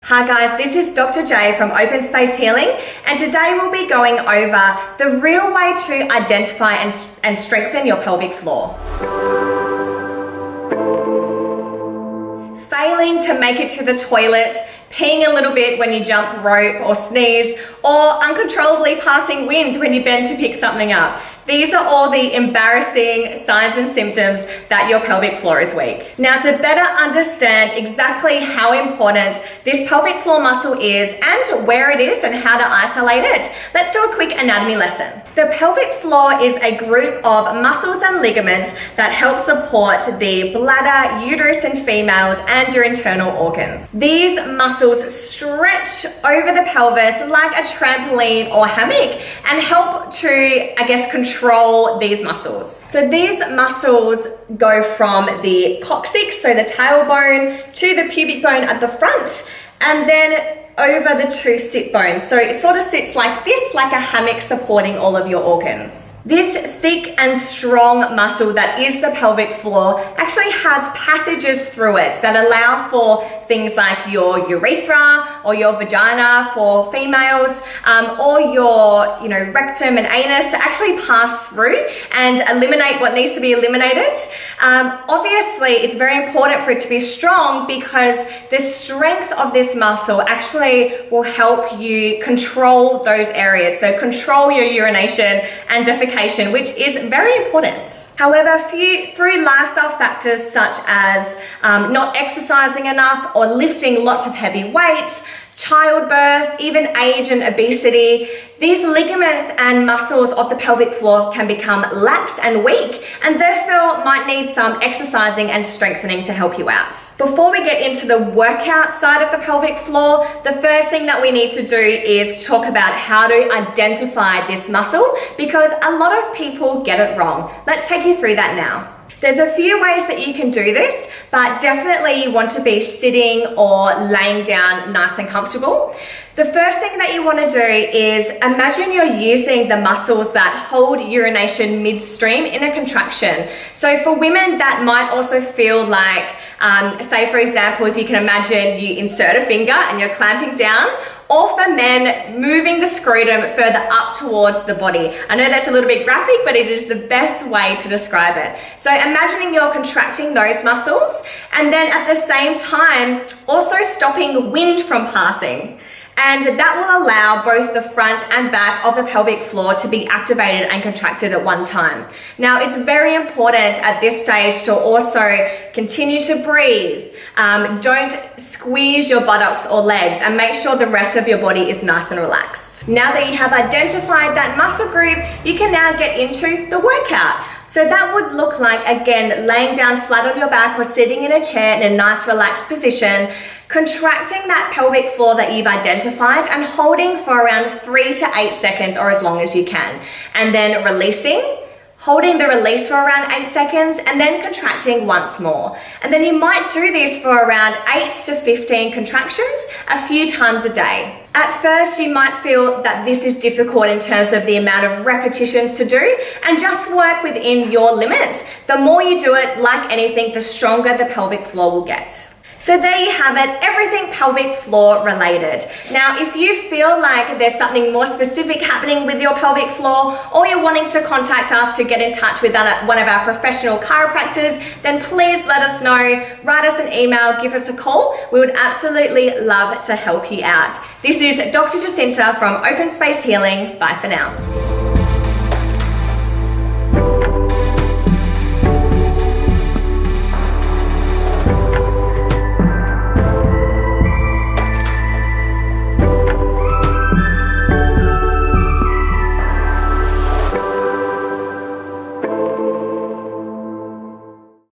Hi guys, this is Dr. J from Open Space Healing, and today we'll be going over the real way to identify and strengthen your pelvic floor. Failing to make it to the toilet, peeing a little bit when you jump rope or sneeze, or uncontrollably passing wind when you bend to pick something up. These are all the embarrassing signs and symptoms that your pelvic floor is weak. Now, to better understand exactly how important this pelvic floor muscle is and where it is and how to isolate it, let's do a quick anatomy lesson. The pelvic floor is a group of muscles and ligaments that help support the bladder, uterus in females, and your internal organs. These muscles stretch over the pelvis like a trampoline or hammock and help to, control these muscles. So these muscles go from the coccyx, so the tailbone, to the pubic bone at the front, and then over the two sit bones. So it sort of sits like this, like a hammock supporting all of your organs. This thick and strong muscle that is the pelvic floor actually has passages through it that allow for things like your urethra or your vagina for females, or your rectum and anus to actually pass through and eliminate what needs to be eliminated. Obviously, it's very important for it to be strong because the strength of this muscle actually will help you control those areas. So control your urination and defecation, which is very important. However, through lifestyle factors such as not exercising enough or lifting lots of heavy weights, childbirth, even age and obesity, these ligaments and muscles of the pelvic floor can become lax and weak, and therefore might need some exercising and strengthening to help you out. Before we get into the workout side of the pelvic floor, the first thing that we need to do is talk about how to identify this muscle, because a lot of people get it wrong. Let's take you through that now. There's a few ways that you can do this, but definitely you want to be sitting or laying down nice and comfortable. The first thing that you want to do is imagine you're using the muscles that hold urination midstream in a contraction. So for women, that might also feel like, say for example, if you can imagine you insert a finger and you're clamping down, or for men, moving the scrotum further up towards the body. I know that's a little bit graphic, but it is the best way to describe it. So imagining you're contracting those muscles, and then at the same time, also stopping wind from passing. And that will allow both the front and back of the pelvic floor to be activated and contracted at one time. Now, it's very important at this stage to also continue to breathe. Don't squeeze your buttocks or legs, and make sure the rest of your body is nice and relaxed. Now that you have identified that muscle group, you can now get into the workout. So that would look like, again, laying down flat on your back or sitting in a chair in a nice relaxed position, contracting that pelvic floor that you've identified and holding for around 3 to 8 seconds, or as long as you can. And then releasing, holding the release for around 8 seconds, and then contracting once more. And then you might do this for around 8 to 15 contractions a few times a day. At first, you might feel that this is difficult in terms of the amount of repetitions to do, and just work within your limits. The more you do it, like anything, the stronger the pelvic floor will get. So there you have it, everything pelvic floor related. Now, if you feel like there's something more specific happening with your pelvic floor, or you're wanting to contact us to get in touch with one of our professional chiropractors, then please let us know, write us an email, give us a call. We would absolutely love to help you out. This is Dr. Jacinta from Open Space Healing. Bye for now.